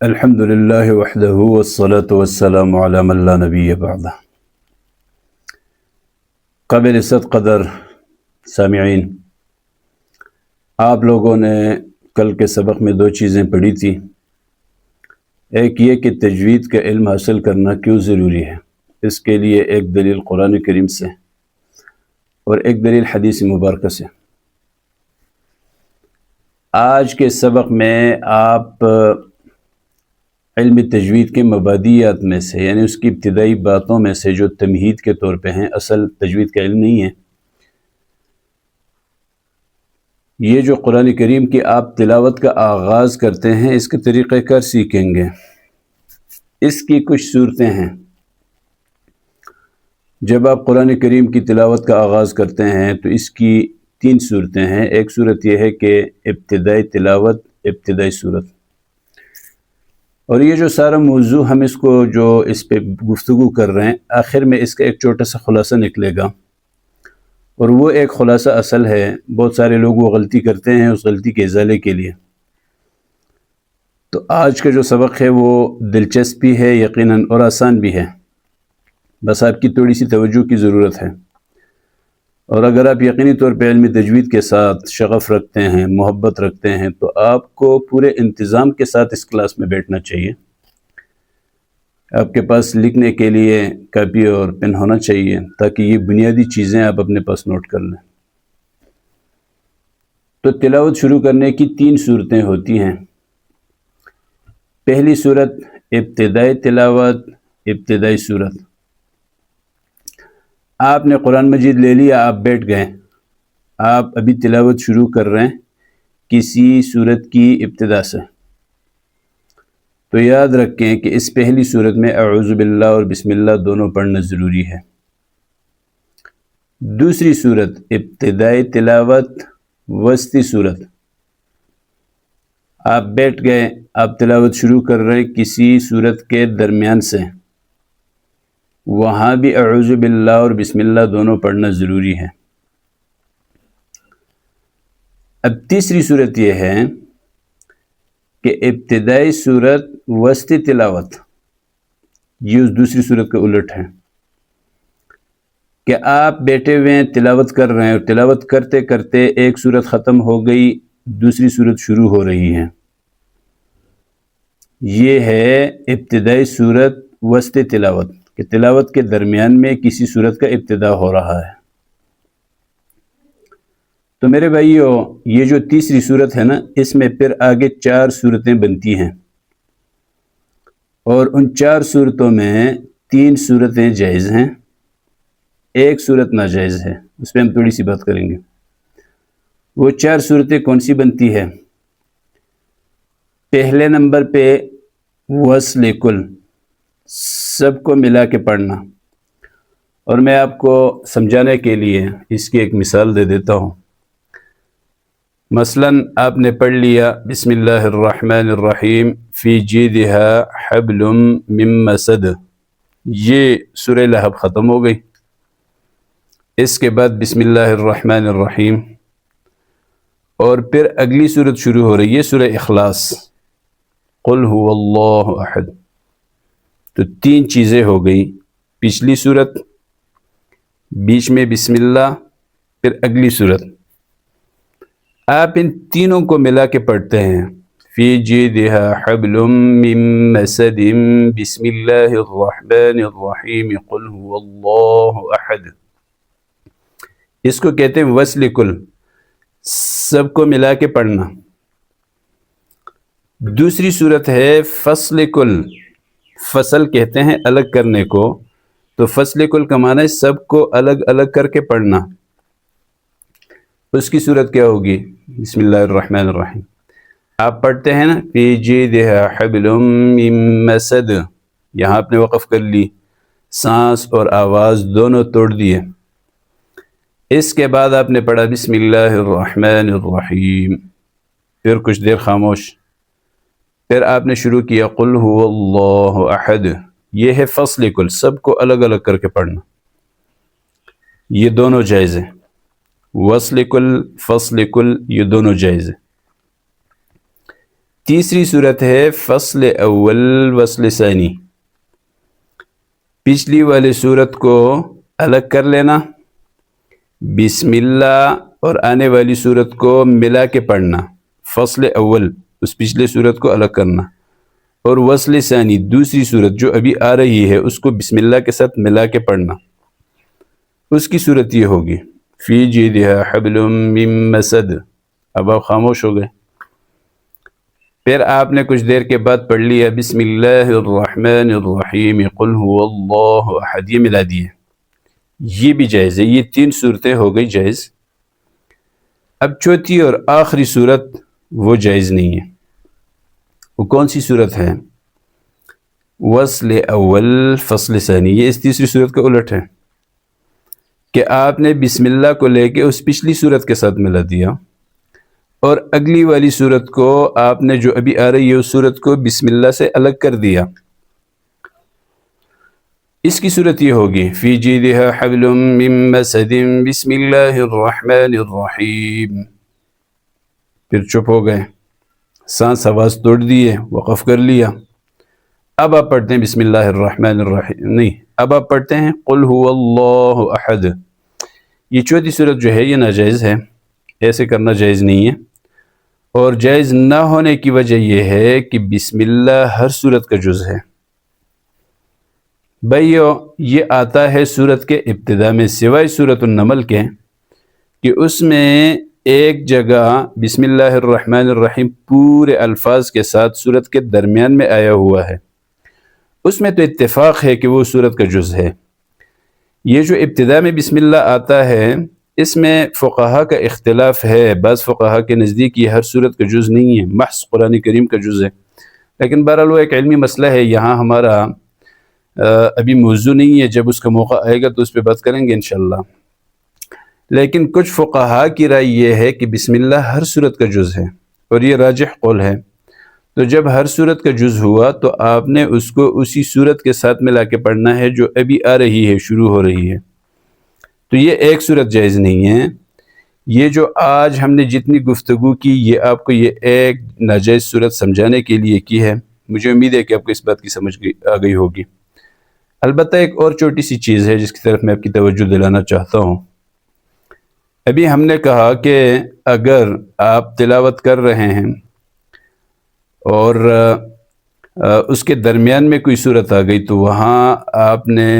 الحمد للہ وحدہ والصلاة والسلام علی من لا نبی بعدہ۔ قابل عزت قدر سامعین، آپ لوگوں نے کل کے سبق میں دو چیزیں پڑھی تھی۔ ایک یہ کہ تجوید کا علم حاصل کرنا کیوں ضروری ہے، اس کے لیے ایک دلیل قرآن کریم سے اور ایک دلیل حدیث مبارکہ سے۔ آج کے سبق میں آپ علم تجوید کے مبادیات میں سے، یعنی اس کی ابتدائی باتوں میں سے جو تمہید کے طور پہ ہیں، اصل تجوید کا علم نہیں ہے، یہ جو قرآن کریم کی آپ تلاوت کا آغاز کرتے ہیں، اس کے طریقہ کار سیکھیں گے۔ اس کی کچھ صورتیں ہیں۔ جب آپ قرآن کریم کی تلاوت کا آغاز کرتے ہیں تو اس کی تین صورتیں ہیں۔ ایک صورت یہ ہے کہ ابتدائی تلاوت، ابتدائی صورت، اور یہ جو سارا موضوع ہم اس پہ گفتگو کر رہے ہیں، آخر میں اس کا ایک چھوٹا سا خلاصہ نکلے گا، اور وہ ایک خلاصہ اصل ہے۔ بہت سارے لوگ وہ غلطی کرتے ہیں، اس غلطی کے ازالے کے لیے۔ تو آج کا جو سبق ہے وہ دلچسپ بھی ہے یقیناً، اور آسان بھی ہے، بس آپ کی تھوڑی سی توجہ کی ضرورت ہے۔ اور اگر آپ یقینی طور پہ علم تجوید کے ساتھ شغف رکھتے ہیں، محبت رکھتے ہیں، تو آپ کو پورے انتظام کے ساتھ اس کلاس میں بیٹھنا چاہیے۔ آپ کے پاس لکھنے کے لیے کاپی اور پین ہونا چاہیے، تاکہ یہ بنیادی چیزیں آپ اپنے پاس نوٹ کر لیں۔ تو تلاوت شروع کرنے کی تین صورتیں ہوتی ہیں۔ پہلی صورت ابتدائی تلاوت، ابتدائی صورت۔ آپ نے قرآن مجید لے لیا، آپ بیٹھ گئے، آپ ابھی تلاوت شروع کر رہے ہیں کسی صورت کی ابتدا سے، تو یاد رکھیں کہ اس پہلی صورت میں اعوذ باللہ اور بسم اللہ دونوں پڑھنا ضروری ہے۔ دوسری صورت ابتدائی تلاوت، وسطی صورت۔ آپ بیٹھ گئے، آپ تلاوت شروع کر رہے کسی صورت کے درمیان سے، وہاں بھی اعوذ باللہ اور بسم اللہ دونوں پڑھنا ضروری ہے۔ اب تیسری صورت یہ ہے کہ ابتدائی صورت، وسطی تلاوت، یہ اس دوسری صورت کا الٹ ہے، کہ آپ بیٹھے ہوئے ہیں، تلاوت کر رہے ہیں، اور تلاوت کرتے کرتے ایک صورت ختم ہو گئی، دوسری صورت شروع ہو رہی ہے۔ یہ ہے ابتدائی صورت، وسطی تلاوت، کہ تلاوت کے درمیان میں کسی صورت کا ابتدا ہو رہا ہے۔ تو میرے بھائیو، یہ جو تیسری صورت ہے نا، اس میں پھر آگے 4 صورتیں بنتی ہیں، اور ان 4 صورتوں میں 3 صورتیں جائز ہیں، ایک صورت ناجائز ہے۔ اس پہ ہم تھوڑی سی بات کریں گے۔ وہ 4 صورتیں کون سی بنتی ہے؟ پہلے نمبر پہ وصل کل، سب کو ملا کے پڑھنا، اور میں آپ کو سمجھانے کے لیے اس کی ایک مثال دے دیتا ہوں۔ مثلا آپ نے پڑھ لیا بسم اللہ الرحمن الرحیم فی جیدها حبل من مسد، یہ سورہ لہب ختم ہو گئی۔ اس کے بعد بسم اللہ الرحمن الرحیم، اور پھر اگلی صورت شروع ہو رہی ہے سورہ اخلاص، قل هو اللہ احد۔ تو 3 چیزیں ہو گئی، پچھلی صورت، بیچ میں بسم اللہ، پھر اگلی صورت۔ آپ ان تینوں کو ملا کے پڑھتے ہیں، فی جیدها حبل من مسد بسم اللہ الرحمن الرحیم قل هو اللہ احد۔ اس کو کہتے ہیں وصل کل، سب کو ملا کے پڑھنا۔ دوسری صورت ہے فصل کل، فصل کہتے ہیں الگ کرنے کو، تو فصل کل کا معنی ہے سب کو الگ الگ کر کے پڑھنا۔ اس کی صورت کیا ہوگی؟ بسم اللہ الرحمن الرحیم، آپ پڑھتے ہیں نا فی جیدها حبل من مسد، یہاں آپ نے وقف کر لی، سانس اور آواز دونوں توڑ دیے۔ اس کے بعد آپ نے پڑھا بسم اللہ الرحمن الرحیم، پھر کچھ دیر خاموش، پھر آپ نے شروع کیا قل هو اللہ احد۔ یہ ہے فصل کل، سب کو الگ الگ کر کے پڑھنا، یہ دونوں جائز ہیں۔ وصل کل، فصل کل، یہ دونوں جائز ہیں۔ تیسری صورت ہے فصل اول وصل ثانی، پچھلی والی صورت کو الگ کر لینا، بسم اللہ اور آنے والی صورت کو ملا کے پڑھنا، فصل اول اس پچھلے صورت کو الگ کرنا، اور وصل ثانی دوسری صورت جو ابھی آ رہی ہے اس کو بسم اللہ کے ساتھ ملا کے پڑھنا۔ اس کی صورت یہ ہوگی فی جیدہا حبل من مسد۔ اب آپ خاموش ہو گئے، پھر آپ نے کچھ دیر کے بعد پڑھ لیا بسم اللہ الرحمن الرحیم قل هو اللہ احد، یہ ملا دیے، یہ بھی جائز ہے۔ یہ تین صورتیں ہو گئی جائز۔ اب چوتھی اور آخری صورت وہ جائز نہیں ہے۔ وہ کون سی صورت ہے؟ وصل اول فصل ثانی، یہ اس تیسری صورت کا الٹ ہے کہ آپ نے بسم اللہ کو لے کے اس پچھلی صورت کے ساتھ ملا دیا، اور اگلی والی صورت کو آپ نے جو ابھی آ رہی ہے اس صورت کو بسم اللہ سے الگ کر دیا۔ اس کی صورت یہ ہوگی فی جیدہا حبل من مسد بسم اللہ الرحمن الرحیم۔ پھر چپ ہو گئے، سانس آواز توڑ دیے، وقف کر لیا۔ اب آپ پڑھتے ہیں بسم اللہ الرحمن الرحیم، نہیں، اب آپ پڑھتے ہیں قل هو اللہ احد۔ یہ چوتھی صورت جو ہے یہ ناجائز ہے، ایسے کرنا جائز نہیں ہے، اور جائز نہ ہونے کی وجہ یہ ہے کہ بسم اللہ ہر صورت کا جز ہے۔ بھائیو، یہ آتا ہے صورت کے ابتدا میں سوائے صورت النمل کے، کہ اس میں ایک جگہ بسم اللہ الرحمن الرحیم پورے الفاظ کے ساتھ صورت کے درمیان میں آیا ہوا ہے، اس میں تو اتفاق ہے کہ وہ صورت کا جز ہے۔ یہ جو ابتدا میں بسم اللہ آتا ہے اس میں فقہا کا اختلاف ہے، بعض فقہا کے نزدیک یہ ہر صورت کا جز نہیں ہے، محض قرآن کریم کا جز ہے، لیکن بہرحال وہ ایک علمی مسئلہ ہے، یہاں ہمارا ابھی موضوع نہیں ہے، جب اس کا موقع آئے گا تو اس پہ بات کریں گے انشاءاللہ۔ لیکن کچھ فقہا کی رائے یہ ہے کہ بسم اللہ ہر صورت کا جز ہے، اور یہ راجح قول ہے۔ تو جب ہر صورت کا جز ہوا تو آپ نے اس کو اسی صورت کے ساتھ ملا کے پڑھنا ہے جو ابھی آ رہی ہے، شروع ہو رہی ہے۔ تو یہ ایک صورت جائز نہیں ہے۔ یہ جو آج ہم نے جتنی گفتگو کی یہ آپ کو یہ ایک ناجائز صورت سمجھانے کے لیے کی ہے۔ مجھے امید ہے کہ آپ کو اس بات کی سمجھ آ گئی ہوگی۔ البتہ ایک اور چھوٹی سی چیز ہے جس کی طرف میں آپ کی توجہ دلانا چاہتا ہوں۔ ابھی ہم نے کہا کہ اگر آپ تلاوت کر رہے ہیں اور اس کے درمیان میں کوئی صورت آ گئی تو وہاں آپ نے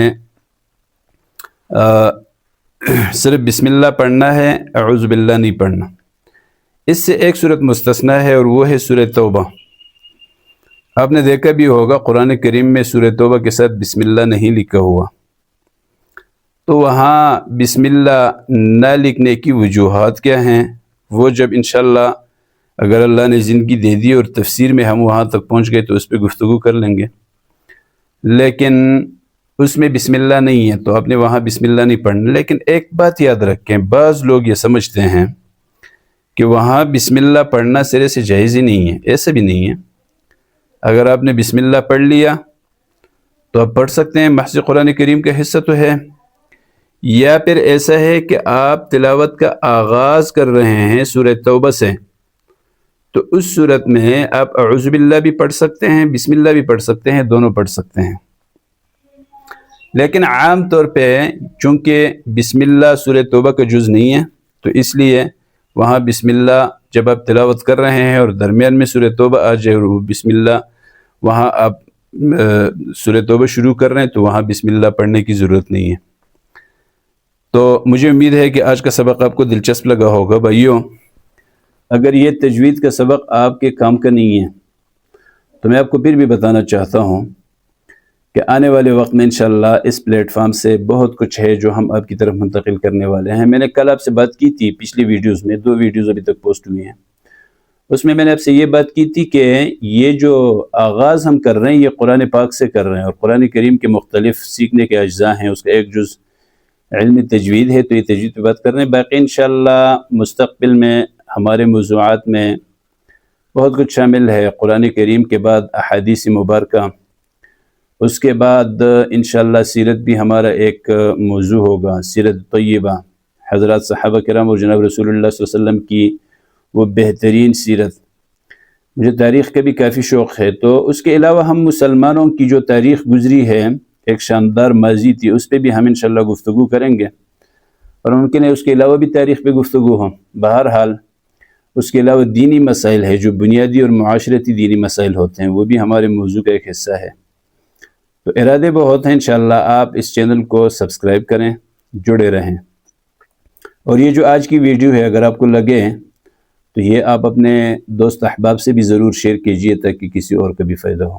صرف بسم اللہ پڑھنا ہے، اعوذ باللہ نہیں پڑھنا۔ اس سے ایک صورت مستثنی ہے اور وہ ہے سورہ توبہ۔ آپ نے دیکھا بھی ہوگا قرآن کریم میں سورہ توبہ کے ساتھ بسم اللہ نہیں لکھا ہوا، تو وہاں بسم اللہ نہ لکھنے کی وجوہات کیا ہیں وہ جب انشاءاللہ اگر اللہ نے زندگی دے دی اور تفسیر میں ہم وہاں تک پہنچ گئے تو اس پہ گفتگو کر لیں گے۔ لیکن اس میں بسم اللہ نہیں ہے تو آپ نے وہاں بسم اللہ نہیں پڑھنا۔ لیکن ایک بات یاد رکھیں، بعض لوگ یہ سمجھتے ہیں کہ وہاں بسم اللہ پڑھنا سرے سے جائز ہی نہیں ہے، ایسا بھی نہیں ہے۔ اگر آپ نے بسم اللہ پڑھ لیا تو آپ پڑھ سکتے ہیں، محض قرآن کریم کا حصہ تو ہے۔ یا پھر ایسا ہے کہ آپ تلاوت کا آغاز کر رہے ہیں سورہ توبہ سے، تو اس صورت میں آپ اعوذ باللہ بھی پڑھ سکتے ہیں، بسم اللہ بھی پڑھ سکتے ہیں، دونوں پڑھ سکتے ہیں۔ لیکن عام طور پہ چونکہ بسم اللہ سورہ توبہ کا جز نہیں ہے تو اس لیے وہاں بسم اللہ جب آپ تلاوت کر رہے ہیں اور درمیان میں سورہ توبہ آ جائے اور وہ بسم اللہ وہاں آپ سورہ توبہ شروع کر رہے ہیں تو وہاں بسم اللہ پڑھنے کی ضرورت نہیں ہے۔ تو مجھے امید ہے کہ آج کا سبق آپ کو دلچسپ لگا ہوگا۔ بھائیوں، اگر یہ تجوید کا سبق آپ کے کام کا نہیں ہے تو میں آپ کو پھر بھی بتانا چاہتا ہوں کہ آنے والے وقت میں انشاءاللہ اس پلیٹ فارم سے بہت کچھ ہے جو ہم آپ کی طرف منتقل کرنے والے ہیں۔ میں نے کل آپ سے بات کی تھی، پچھلی ویڈیوز میں 2 ویڈیوز ابھی تک پوسٹ ہوئی ہیں، اس میں نے آپ سے یہ بات کی تھی کہ یہ جو آغاز ہم کر رہے ہیں یہ قرآن پاک سے کر رہے ہیں، اور قرآن کریم کے مختلف سیکھنے کے اجزاء ہیں، اس کا ایک جز علم تجوید ہے، تو یہ تجوید پہ بات کر رہے ہیں۔ باقی انشاءاللہ مستقبل میں ہمارے موضوعات میں بہت کچھ شامل ہے۔ قرآن کریم کے بعد احادیث مبارکہ، اس کے بعد انشاءاللہ سیرت بھی ہمارا ایک موضوع ہوگا، سیرت طیبہ، حضرات صحابہ کرام اور جناب رسول اللہ صلی اللہ علیہ وسلم کی وہ بہترین سیرت۔ مجھے تاریخ کا بھی کافی شوق ہے، تو اس کے علاوہ ہم مسلمانوں کی جو تاریخ گزری ہے، ایک شاندار ماضی تھی، اس پہ بھی ہم انشاءاللہ گفتگو کریں گے، اور ممکن ہے اس کے علاوہ بھی تاریخ پہ گفتگو ہوں۔ بہرحال اس کے علاوہ دینی مسائل ہے، جو بنیادی اور معاشرتی دینی مسائل ہوتے ہیں، وہ بھی ہمارے موضوع کا ایک حصہ ہے۔ تو ارادے بہت ہیں، انشاءاللہ آپ اس چینل کو سبسکرائب کریں، جڑے رہیں۔ اور یہ جو آج کی ویڈیو ہے، اگر آپ کو لگے تو یہ آپ اپنے دوست احباب سے بھی ضرور شیئر کیجئے، تاکہ کسی اور کا بھی فائدہ ہو۔